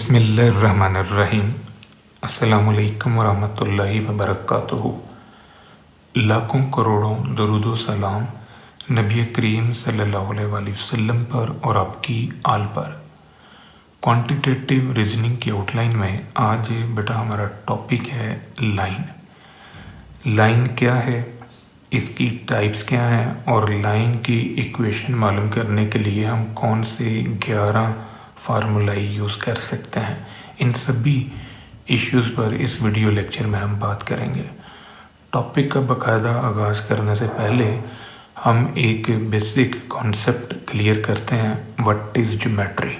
बिस्मिल्लाहिर्रहमानिर्रहीम। अस्सलामुअलैकुम वरहमतुल्लाहि वबरकातुहू। लाखों करोड़ों दरूद व सलाम नबी करीम सल्लल्लाहु अलैहि वसल्लम पर और आपकी आल पर। क्वांटिटेटिव रीजनिंग की आउटलाइन में आज बेटा हमारा टॉपिक है लाइन। लाइन क्या है, इसकी टाइप्स क्या हैं और लाइन की इक्वेशन मालूम करने के लिए हम कौन से 11 फार्मूलाई यूज़ कर सकते हैं, इन सभी इश्यूज़ पर इस वीडियो लेक्चर में हम बात करेंगे। टॉपिक का बाकायदा आगाज़ करने से पहले हम एक बेसिक कॉन्सेप्ट क्लियर करते हैं। What is geometry.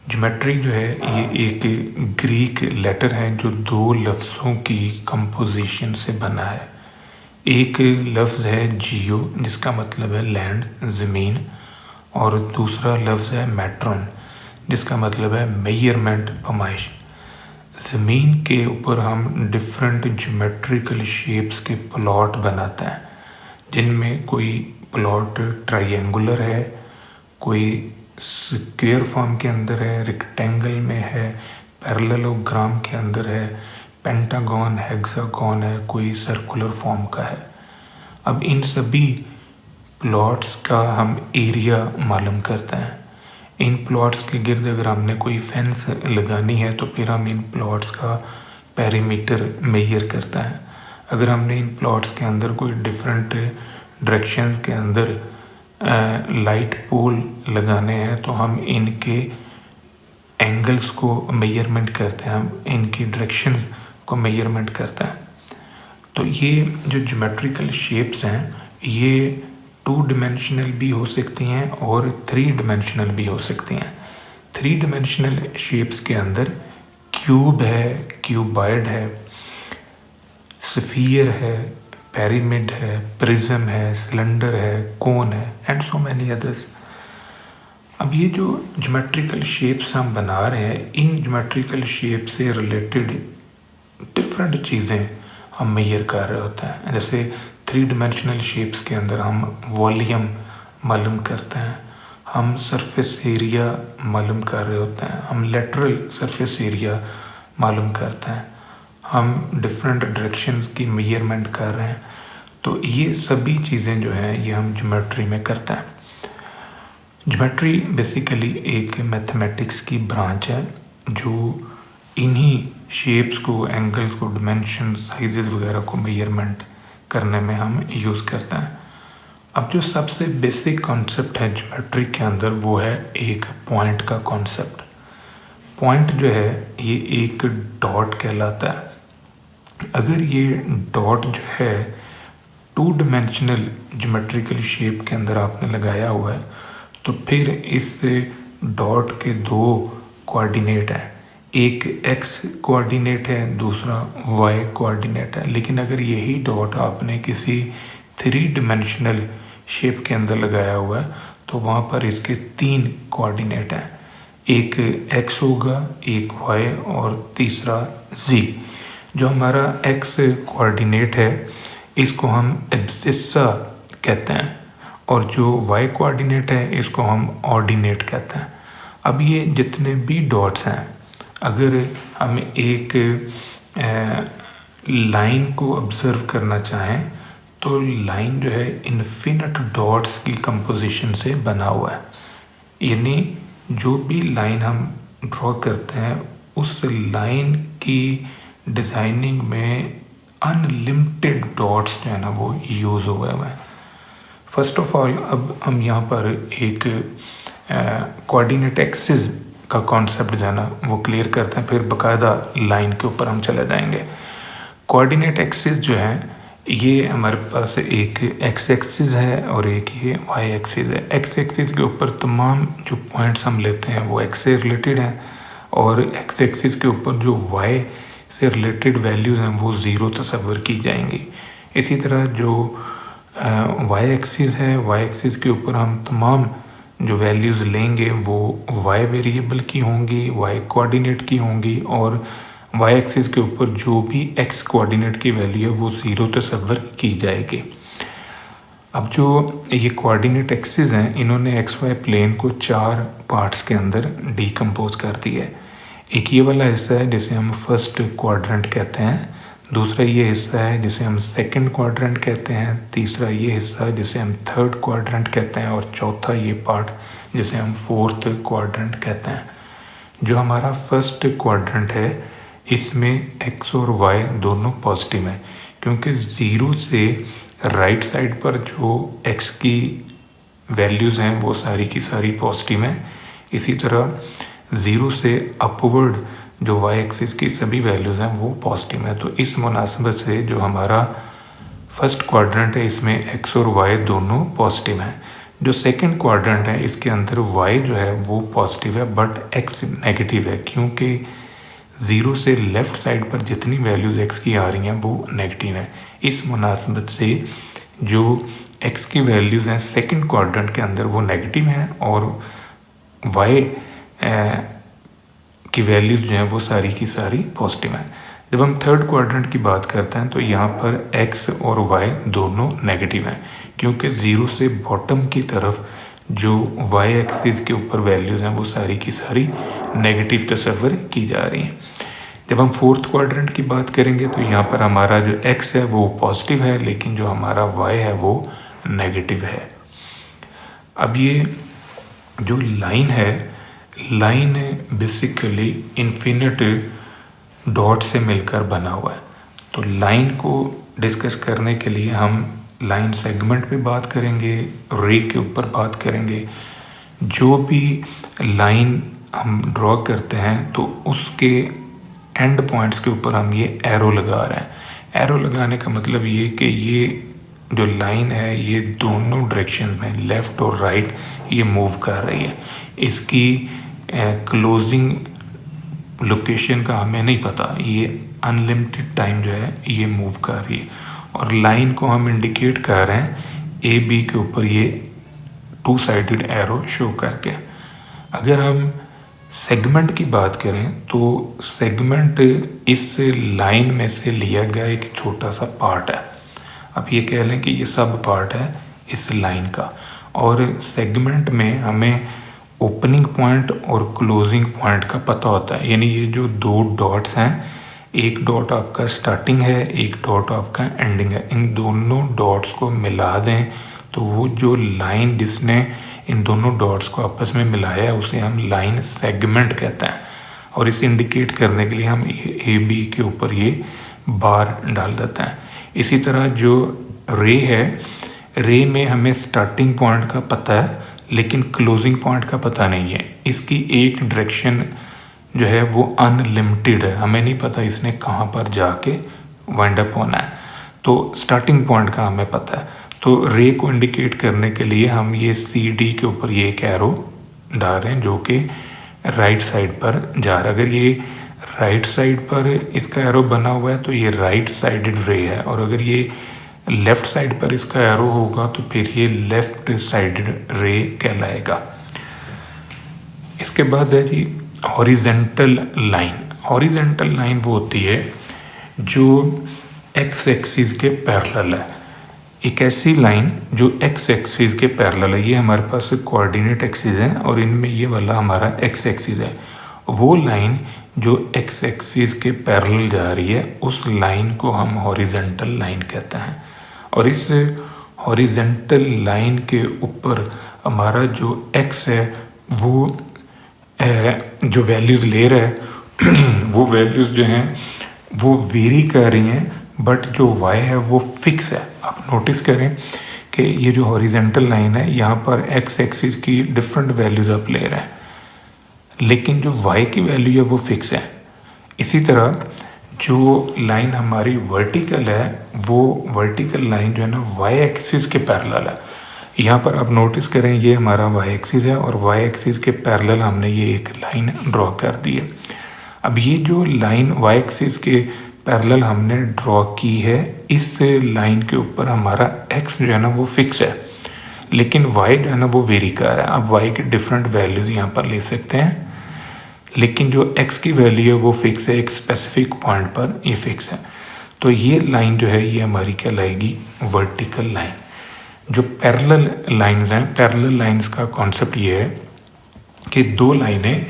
ज्योमेट्री जो है ये एक ग्रीक लेटर है जो 2 लफ्ज़ों की कंपोजिशन से बना है। एक लफ्ज़ है जियो जिसका मतलब है लैंड, ज़मीन, और दूसरा लफ्ज़ है मैट्रॉन जिसका मतलब है मेजरमेंट, पैमाइश। ज़मीन के ऊपर हम डिफरेंट ज्योमेट्रिकल शेप्स के प्लॉट बनाते हैं, जिनमें कोई प्लॉट ट्रायंगुलर है, कोई स्क्वायर फॉर्म के अंदर है, रेक्टेंगल में है, पैरेललोग्राम के अंदर है, पेंटागन, हेक्सागन है, कोई सर्कुलर फॉर्म का है। अब इन सभी प्लॉट्स का हम एरिया मालूम करते हैं। इन प्लॉट्स के गिर्द अगर हमने कोई फेंस लगानी है तो फिर हम इन प्लॉट्स का पेरीमीटर मेजर करते हैं। अगर हमने इन प्लॉट्स के अंदर कोई डिफरेंट डायरेक्शंस के अंदर लाइट पोल लगाने हैं तो हम इनके एंगल्स को मेजरमेंट करते हैं, हम इनकी डायरेक्शंस को मेजरमेंट करते हैं। तो ये जो ज्योमेट्रिकल शेप्स हैं ये 2 डिमेंशनल भी हो सकती हैं और 3 डिमेंशनल भी हो सकती हैं। 3 डिमेंशनल शेप्स के अंदर क्यूब है, क्यूबॉइड है, स्फीयर है, पिरामिड है, प्रिज्म है, सिलेंडर है, कोन है एंड सो मैनी अदर्स। अब ये जो ज्योमेट्रिकल शेप्स हम बना रहे हैं, इन ज्योमेट्रिकल शेप से रिलेटेड डिफरेंट चीज़ें हम मेजर कर रहे होते हैं। जैसे 3 डिमेंशनल शेप्स के अंदर हम वॉल्यूम मालूम करते हैं, हम सरफेस एरिया मालूम कर रहे होते हैं, हम लेटरल सरफेस एरिया मालूम करते हैं, हम डिफरेंट डायरेक्शंस की मेजरमेंट कर रहे हैं। तो ये सभी चीज़ें जो हैं ये हम ज्योमेट्री में करते हैं। ज्योमेट्री बेसिकली एक मैथमेटिक्स की ब्रांच है जो इन्हीं शेप्स को, एंगल्स को, डिमेंशन, साइजेस वगैरह को मेजरमेंट करने में हम यूज़ करते हैं। अब जो सबसे बेसिक कॉन्सेप्ट है ज्योमेट्री के अंदर वो है एक पॉइंट का कॉन्सेप्ट। पॉइंट जो है ये एक डॉट कहलाता है। अगर ये डॉट जो है 2 डिमेंशनल ज्योमेट्रिकल शेप के अंदर आपने लगाया हुआ है तो फिर इस डॉट के 2 कोऑर्डिनेट हैं, एक x कोऑर्डिनेट है, दूसरा y कोऑर्डिनेट है। लेकिन अगर यही डॉट आपने किसी 3 डिमेंशनल शेप के अंदर लगाया हुआ है तो वहाँ पर इसके 3 कोऑर्डिनेट हैं, एक x होगा, एक y और तीसरा z। जो हमारा x कोऑर्डिनेट है इसको हम एब्सिस्सा कहते हैं और जो y कोऑर्डिनेट है इसको हम ऑर्डिनेट कहते हैं। अब ये जितने भी डॉट्स हैं, अगर हम एक लाइन को ऑब्ज़र्व करना चाहें तो लाइन जो है इन्फिनिट डॉट्स की कंपोजिशन से बना हुआ है। यानी जो भी लाइन हम ड्रॉ करते हैं उस लाइन की डिज़ाइनिंग में अनलिमिटेड डॉट्स जो है ना वो यूज़ हुए हैं। फर्स्ट ऑफ ऑल अब हम यहाँ पर एक कोऑर्डिनेट एक्सिस का कॉन्सेप्ट जो है ना वो क्लियर करते हैं, फिर बाकायदा लाइन के ऊपर हम चले जाएंगे। कोऑर्डिनेट एक्सिस जो है ये हमारे पास एक एक्स एक्सिस है और एक ये वाई एक्सिस है। एक्स एक्सिस के ऊपर तमाम जो पॉइंट्स हम लेते हैं वो एक्स से रिलेटेड हैं और एक्स एक्सिस के ऊपर जो वाई से रिलेटेड वैल्यूज़ हैं वो 0 तस्वर की जाएंगी। इसी तरह जो वाई एक्सिस है, वाई एक्सिस के ऊपर हम तमाम जो वैल्यूज़ लेंगे वो y वेरिएबल की होंगी, y कोऑर्डिनेट की होंगी और y एक्सिस के ऊपर जो भी x कोऑर्डिनेट की वैल्यू है वो 0 तस्वर की जाएगी। अब जो ये कोऑर्डिनेट एक्सिस हैं, इन्होंने एक्स वाई प्लेन को 4 पार्ट्स के अंदर डीकम्पोज कर दिया है। एक ये वाला हिस्सा है जिसे हम फर्स्ट क्वाड्रेंट कहते हैं, दूसरा ये हिस्सा है जिसे हम सेकंड क्वाड्रेंट कहते हैं, तीसरा ये हिस्सा है जिसे हम थर्ड क्वाड्रेंट कहते हैं, और चौथा ये पार्ट जिसे हम फोर्थ क्वाड्रेंट कहते हैं। जो हमारा फर्स्ट क्वाड्रेंट है इसमें एक्स और वाई दोनों पॉजिटिव हैं, क्योंकि ज़ीरो से राइट साइड पर जो एक्स की वैल्यूज़ हैं वो सारी की सारी पॉजिटिव हैं। इसी तरह ज़ीरो से अपवर्ड जो वाई एक्सिस की सभी वैल्यूज़ हैं वो पॉजिटिव हैं। तो इस मुनासबत से जो हमारा फर्स्ट क्वाड्रेंट है इसमें एक्स और वाई दोनों पॉजिटिव हैं। जो सेकंड क्वाड्रेंट है इसके अंदर वाई जो है वो पॉजिटिव है बट एक्स नेगेटिव है, क्योंकि ज़ीरो से लेफ़्ट साइड पर जितनी वैल्यूज़ एक्स की आ रही हैं वो नेगेटिव हैं। इस मुनासबत से जो एक्स की वैल्यूज़ हैं सेकंड क्वाड्रेंट के अंदर वो नेगेटिव हैं, और वाई की वैल्यूज़ जो हैं वो सारी की सारी पॉजिटिव हैं। जब हम थर्ड क्वाड्रेंट की बात करते हैं तो यहाँ पर एक्स और वाई दोनों नेगेटिव हैं, क्योंकि ज़ीरो से बॉटम की तरफ जो वाई एक्सिस के ऊपर वैल्यूज़ हैं वो सारी की सारी नेगेटिव तस्वर की जा रही हैं। जब हम फोर्थ क्वाड्रेंट की बात करेंगे तो यहाँ पर हमारा जो एक्स है वो पॉजिटिव है, लेकिन जो हमारा वाई है वो नेगेटिव है। अब ये जो लाइन है, लाइन बेसिकली इन्फिनिट डॉट से मिलकर बना हुआ है। तो लाइन को डिस्कस करने के लिए हम लाइन सेगमेंट पे बात करेंगे, रे के ऊपर बात करेंगे। जो भी लाइन हम ड्रॉ करते हैं तो उसके एंड पॉइंट्स के ऊपर हम ये एरो लगा रहे हैं। एरो लगाने का मतलब ये कि ये जो लाइन है ये दोनों डायरेक्शन में लेफ़्ट और राइट ये मूव कर रही है। इसकी क्लोजिंग लोकेशन का हमें नहीं पता, ये अनलिमिटेड टाइम जो है ये मूव कर रही है। और लाइन को हम इंडिकेट कर रहे हैं ए बी के ऊपर ये 2 साइडेड एरो शो करके। अगर हम सेगमेंट की बात करें तो सेगमेंट इस लाइन में से लिया गया एक छोटा सा पार्ट है। अब ये कह लें कि ये सब पार्ट है इस लाइन का, और सेगमेंट में हमें ओपनिंग पॉइंट और क्लोजिंग पॉइंट का पता होता है। यानी ये जो 2 डॉट्स हैं, एक डॉट आपका स्टार्टिंग है, एक डॉट आपका एंडिंग है, इन दोनों डॉट्स को मिला दें तो वो जो लाइन जिसने इन दोनों डॉट्स को आपस में मिलाया है उसे हम लाइन सेगमेंट कहते हैं। और इसे इंडिकेट करने के लिए हम ए बी के ऊपर ये बार डाल देते हैं। इसी तरह जो रे है, रे में हमें स्टार्टिंग पॉइंट का पता है लेकिन क्लोजिंग पॉइंट का पता नहीं है। इसकी एक डायरेक्शन जो है वो अनलिमिटेड है, हमें नहीं पता इसने कहाँ पर जाके वाइंड अप होना है। तो स्टार्टिंग पॉइंट का हमें पता है। तो रे को इंडिकेट करने के लिए हम ये सी डी के ऊपर ये एक एरो डाल रहे हैं जो कि राइट साइड पर जा रहा है। अगर ये राइट साइड पर इसका एरो बना हुआ है तो ये राइट साइडेड रे है, और अगर ये लेफ़्ट साइड पर इसका एरो होगा तो फिर ये लेफ़्ट साइडेड रे कहलाएगा। इसके बाद है जी हॉरिजेंटल लाइन। हॉरिजेंटल लाइन वो होती है जो एक्स एक्सिस के पैरेलल है। एक ऐसी लाइन जो एक्स एक्सिस के पैरेलल है, ये हमारे पास कोऑर्डिनेट एक्सिस है और इनमें ये वाला हमारा एक्स एक्सिस है। वो लाइन जो एक्स एक्सिस के पैरेलल जा रही है उस लाइन को हम हॉरिजेंटल लाइन कहते हैं। और इस हॉरिजेंटल लाइन के ऊपर हमारा जो एक्स है वो जो वैल्यूज़ ले रहा है वो वैल्यूज़ जो हैं वो वेरी कर रही हैं, बट जो y है वो फिक्स है। आप नोटिस करें कि ये जो हॉरिजेंटल लाइन है यहाँ पर x एक्सिस की डिफरेंट वैल्यूज़ आप ले रहे हैं, लेकिन जो y की वैल्यू है वो फिक्स है। इसी तरह जो लाइन हमारी वर्टिकल है वो वर्टिकल लाइन जो है ना y एक्सिस के पैरेलल है। यहाँ पर आप नोटिस करें ये हमारा y एक्सिस है और y एक्सिस के पैरेलल हमने ये एक लाइन ड्रॉ कर दी है। अब ये जो लाइन y एक्सिस के पैरेलल हमने ड्रॉ की है, इस लाइन के ऊपर हमारा x जो है ना वो फिक्स है, लेकिन y जो है ना वो वेरी कर रहा है। अब y के डिफरेंट वैल्यूज़ यहाँ पर ले सकते हैं, लेकिन जो x की वैल्यू है वो फिक्स है, एक स्पेसिफिक पॉइंट पर ये फिक्स है। तो ये लाइन जो है ये हमारी कहलाएगी वर्टिकल लाइन। जो पैरेलल लाइंस हैं, पैरेलल लाइंस का कॉन्सेप्ट ये है कि दो लाइनें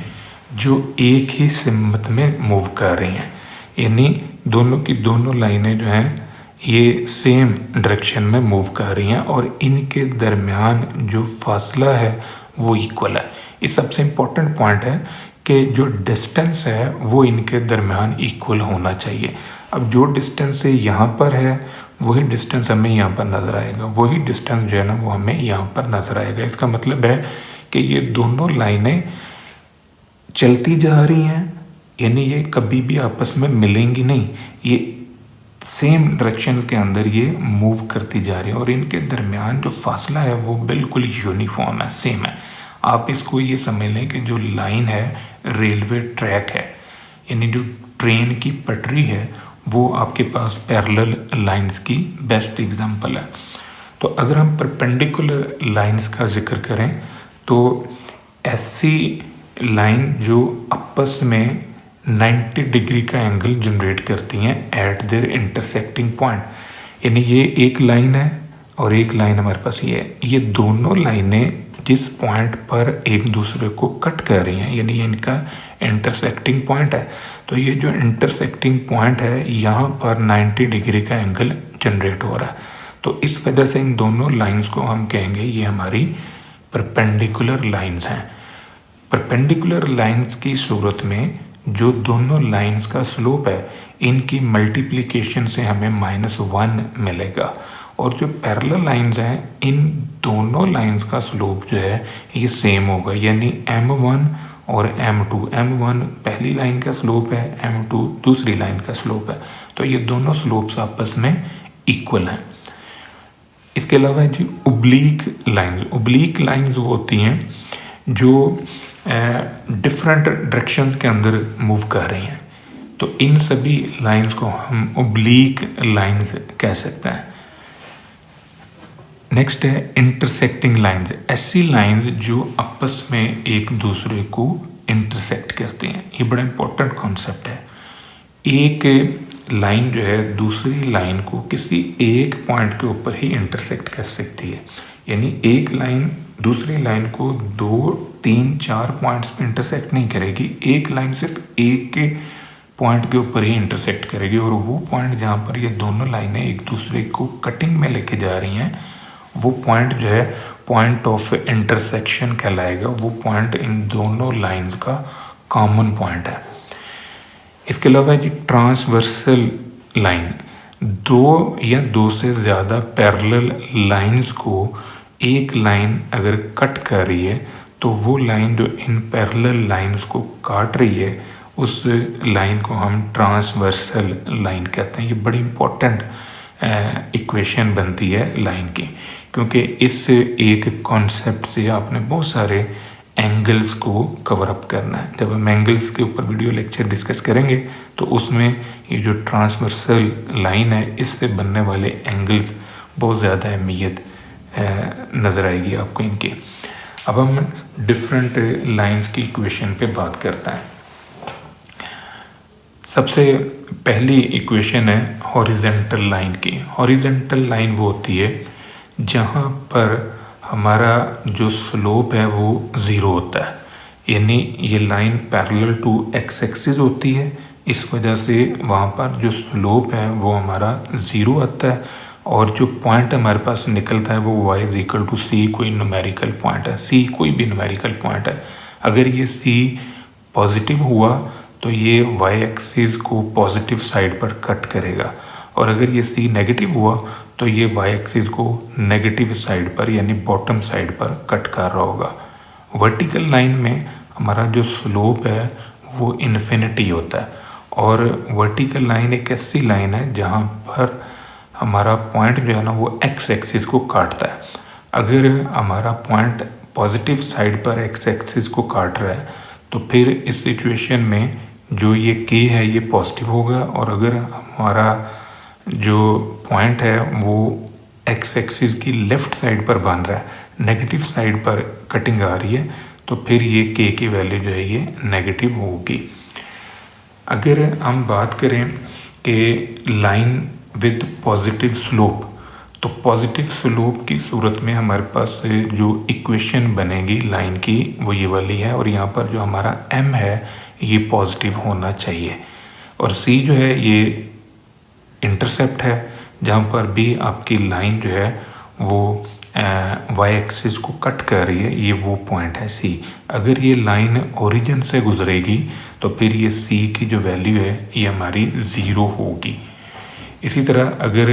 जो एक ही सिमत में मूव कर रही हैं, यानी दोनों की दोनों लाइनें जो हैं ये सेम डायरेक्शन में मूव कर रही हैं और इनके दरमियान जो फासला है वो इक्वल है। ये सबसे इम्पोर्टेंट पॉइंट है कि जो डिस्टेंस है वो इनके दरमियान इक्वल होना चाहिए। अब जो डिस्टेंस यहाँ पर है वही डिस्टेंस हमें यहाँ पर नज़र आएगा, वही डिस्टेंस जो है ना वो हमें यहाँ पर नज़र आएगा। इसका मतलब है कि ये दोनों लाइनें चलती जा रही हैं, यानी ये कभी भी आपस में मिलेंगी नहीं, ये सेम डायरेक्शन के अंदर ये मूव करती जा रही है और इनके दरमियान जो फासला है वो बिल्कुल यूनिफॉर्म है, सेम है। आप इसको ये समझ लें कि जो लाइन है रेलवे ट्रैक है, यानी जो ट्रेन की पटरी है वो आपके पास पैरेलल लाइंस की बेस्ट एग्जांपल है। तो अगर हम परपेंडिकुलर लाइंस का जिक्र करें तो ऐसी लाइन जो आपस में 90 डिग्री का एंगल जनरेट करती हैं एट देयर इंटरसेक्टिंग पॉइंट, यानी ये एक लाइन है और एक लाइन हमारे पास ये है, ये दोनों लाइनें जिस पॉइंट पर एक दूसरे को कट कर रही हैं, यानी ये इनका इंटरसेक्टिंग पॉइंट है। तो ये जो इंटरसेक्टिंग पॉइंट है यहाँ पर 90 डिग्री का एंगल जनरेट हो रहा है, तो इस वजह से इन दोनों लाइंस को हम कहेंगे ये हमारी परपेंडिकुलर लाइंस हैं। परपेंडिकुलर लाइंस की सूरत में जो दोनों लाइंस का स्लोप है इनकी मल्टीप्लिकेशन से हमें -1 मिलेगा, और जो पैरेलल लाइंस हैं इन दोनों लाइंस का स्लोप जो है ये सेम होगा, यानी m1 और m2। m1 पहली लाइन का स्लोप है, m2 दूसरी लाइन का स्लोप है, तो ये दोनों स्लोप्स आपस में इक्वल हैं। इसके अलावा जी ओब्लीक लाइंस वो होती हैं जो डिफरेंट डायरेक्शंस के अंदर मूव कर रही हैं, तो इन सभी लाइंस को हम ओब्लीक लाइंस कह सकते हैं। नेक्स्ट है इंटरसेक्टिंग लाइंस, ऐसी लाइंस जो आपस में एक दूसरे को इंटरसेक्ट करती हैं। ये बड़ा इंपॉर्टेंट कॉन्सेप्ट है। एक लाइन जो है दूसरी लाइन को किसी एक पॉइंट के ऊपर ही इंटरसेक्ट कर सकती है, यानी एक लाइन दूसरी लाइन को 2, 3, 4 पॉइंट्स पे इंटरसेक्ट नहीं करेगी, एक लाइन सिर्फ एक के पॉइंट के ऊपर ही इंटरसेक्ट करेगी, और वो पॉइंट जहाँ पर ये दोनों लाइनें एक दूसरे को कटिंग में लेके जा रही हैं वो पॉइंट जो है पॉइंट ऑफ इंटरसेक्शन कहलाएगा। वो पॉइंट इन दोनों लाइंस का कॉमन पॉइंट है। इसके अलावा जी ट्रांसवर्सल लाइन, दो या दो से ज़्यादा पैरेलल लाइंस को एक लाइन अगर कट कर रही है तो वो लाइन जो इन पैरेलल लाइंस को काट रही है उस लाइन को हम ट्रांसवर्सल लाइन कहते हैं। ये बड़ी इम्पोर्टेंट इक्वेशन बनती है लाइन की, क्योंकि इस एक कॉन्सेप्ट से आपने बहुत सारे एंगल्स को कवर अप करना है। जब हम एंगल्स के ऊपर वीडियो लेक्चर डिस्कस करेंगे तो उसमें ये जो ट्रांसवर्सल लाइन है इससे बनने वाले एंगल्स बहुत ज़्यादा अहमियत नज़र आएगी आपको इनकी। अब हम डिफरेंट लाइंस की इक्वेशन पे बात करते हैं। सबसे पहली इक्वेशन है हॉरिजेंटल लाइन की। हॉरिजेंटल लाइन वो होती है जहाँ पर हमारा जो स्लोप है वो ज़ीरो होता है, यानी ये line parallel to x axis होती है, इस वजह से वहाँ पर जो स्लोप है वो हमारा ज़ीरो आता है, और जो पॉइंट हमारे पास निकलता है वो y = c कोई न्यूमेरिकल पॉइंट है, c कोई भी न्यूमेरिकल पॉइंट है। अगर ये c पॉजिटिव हुआ तो ये y एक्सिस को पॉजिटिव साइड पर कट करेगा, और अगर ये c नेगेटिव हुआ तो ये y एक्सिस को नेगेटिव साइड पर यानी बॉटम साइड पर कट कर रहा होगा। वर्टिकल लाइन में हमारा जो स्लोप है वो इन्फिनिटी होता है, और वर्टिकल लाइन एक ऐसी लाइन है जहाँ पर हमारा पॉइंट जो है ना वो एक्स एक्सिस को काटता है। अगर हमारा पॉइंट पॉजिटिव साइड पर एक्स एक्सिस को काट रहा है तो फिर इस सिचुएशन में जो ये k है ये पॉजिटिव होगा, और अगर हमारा जो पॉइंट है वो एक्स एक्सिस की लेफ़्ट साइड पर बन रहा है, नेगेटिव साइड पर कटिंग आ रही है, तो फिर ये k की वैल्यू जो है ये नेगेटिव होगी। अगर हम बात करें कि लाइन विद पॉजिटिव स्लोप, तो पॉजिटिव स्लोप की सूरत में हमारे पास जो इक्वेशन बनेगी लाइन की वो ये वाली है, और यहाँ पर जो हमारा m है ये पॉजिटिव होना चाहिए, और c जो है ये इंटरसेप्ट है, जहाँ पर भी आपकी लाइन जो है वो वाई एक्सिस को कट कर रही है, ये वो पॉइंट है C। अगर ये लाइन ओरिजिन से गुजरेगी तो फिर ये C की जो वैल्यू है ये हमारी 0 होगी। इसी तरह अगर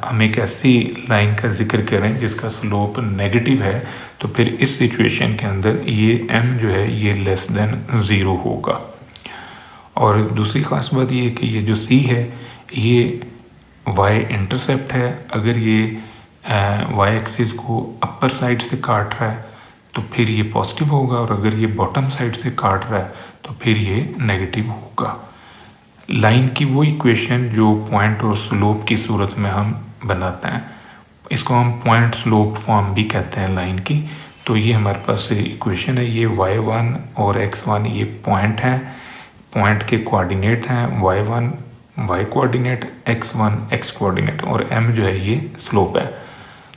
हम एक ऐसी लाइन का जिक्र करें जिसका स्लोप नेगेटिव है तो फिर इस सिचुएशन के अंदर ये m जो है ये लेस देन 0 होगा। और दूसरी ख़ास बात ये है कि ये जो C है ये y इंटरसेप्ट है, अगर ये y एक्सिस को अपर साइड से काट रहा है तो फिर ये पॉजिटिव होगा, और अगर ये बॉटम साइड से काट रहा है तो फिर ये नेगेटिव होगा। लाइन की वो इक्वेशन जो पॉइंट और स्लोप की सूरत में हम बनाते हैं, इसको हम पॉइंट स्लोप फॉर्म भी कहते हैं लाइन की। तो ये हमारे पास इक्वेशन है, ये y1 और x1 ये पॉइंट हैं, पॉइंट के कोऑर्डिनेट हैं, y1 y coordinate, x1 x coordinate, और m जो है ये स्लोप है।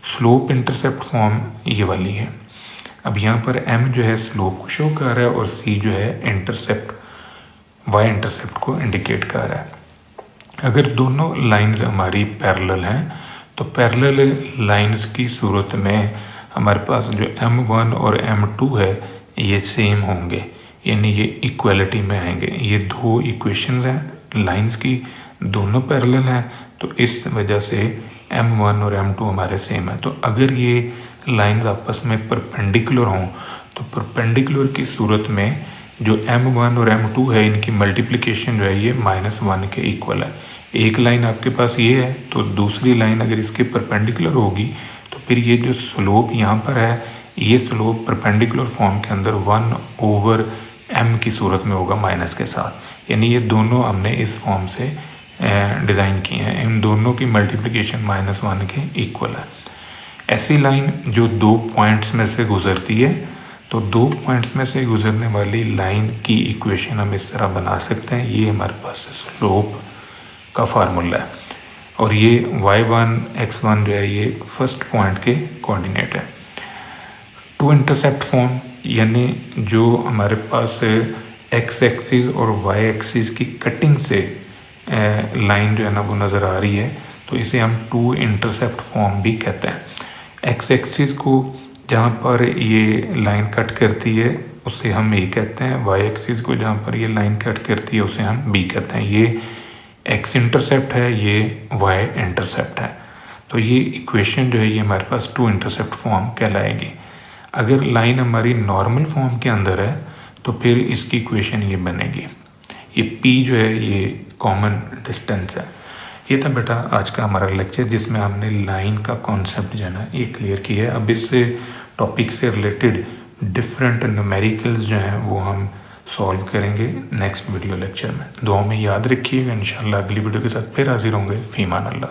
स्लोप इंटरसेप्ट फॉर्म ये वाली है। अब यहाँ पर m जो है स्लोप को शो कर रहा है और c जो है इंटरसेप्ट y इंटरसेप्ट को इंडिकेट कर रहा है। अगर दोनों लाइंस हमारी पैरेलल हैं तो पैरेलल लाइंस की सूरत में हमारे पास जो m1 और m2 है ये सेम होंगे, यानी ये इक्वलिटी में आएंगे। ये दो इक्वेशंस हैं लाइंस की, दोनों पैरेलल हैं, तो इस वजह से m1 और m2 हमारे सेम है। तो अगर ये लाइंस आपस में परपेंडिकुलर हों तो परपेंडिकुलर की सूरत में जो m1 और m2 है इनकी मल्टीप्लिकेशन जो है ये -1 के इक्वल है। एक लाइन आपके पास ये है तो दूसरी लाइन अगर इसके परपेंडिकुलर होगी तो फिर ये जो स्लोप यहाँ पर है ये स्लोप परपेंडिकुलर फॉर्म के अंदर 1/m की सूरत में होगा माइनस के साथ, यानी ये दोनों हमने इस फॉर्म से डिज़ाइन किए हैं। इन दोनों की मल्टीप्लिकेशन -1 के इक्वल है। ऐसी लाइन जो दो पॉइंट्स में से गुजरती है, तो दो पॉइंट्स में से गुजरने वाली लाइन की इक्वेशन हम इस तरह बना सकते हैं। ये हमारे पास स्लोप का फार्मूला है, और ये y1 x1 जो है ये फर्स्ट पॉइंट के कोऑर्डिनेट है। टू इंटरसेप्ट फॉर्म, यानी जो हमारे पास x एक्सिस और y एक्सिस की कटिंग से लाइन जो है ना वो नज़र आ रही है, तो इसे हम टू इंटरसेप्ट फॉर्म भी कहते हैं। x एक्सिस को जहाँ पर ये लाइन कट करती है उसे हम ए कहते हैं, y एक्सिस को जहाँ पर ये लाइन कट करती है उसे हम बी कहते हैं। ये x इंटरसेप्ट है, ये y इंटरसेप्ट है। तो ये इक्वेशन जो है ये हमारे पास टू इंटरसेप्ट फॉर्म कहलाएगी। अगर लाइन हमारी नॉर्मल फॉर्म के अंदर है तो फिर इसकी इक्वेशन ये बनेगी, ये p जो है ये कॉमन डिस्टेंस है। ये था बेटा आज का हमारा लेक्चर जिसमें हमने लाइन का कॉन्सेप्ट जो है ना ये क्लियर किया है। अब इस टॉपिक से रिलेटेड डिफरेंट न्यूमेरिकल्स जो हैं वो हम सॉल्व करेंगे नेक्स्ट वीडियो लेक्चर में। दुआ में याद रखिएगा, इंशाल्लाह अगली वीडियो के साथ फिर हाजिर होंगे। फ़ीमान अल्लाह।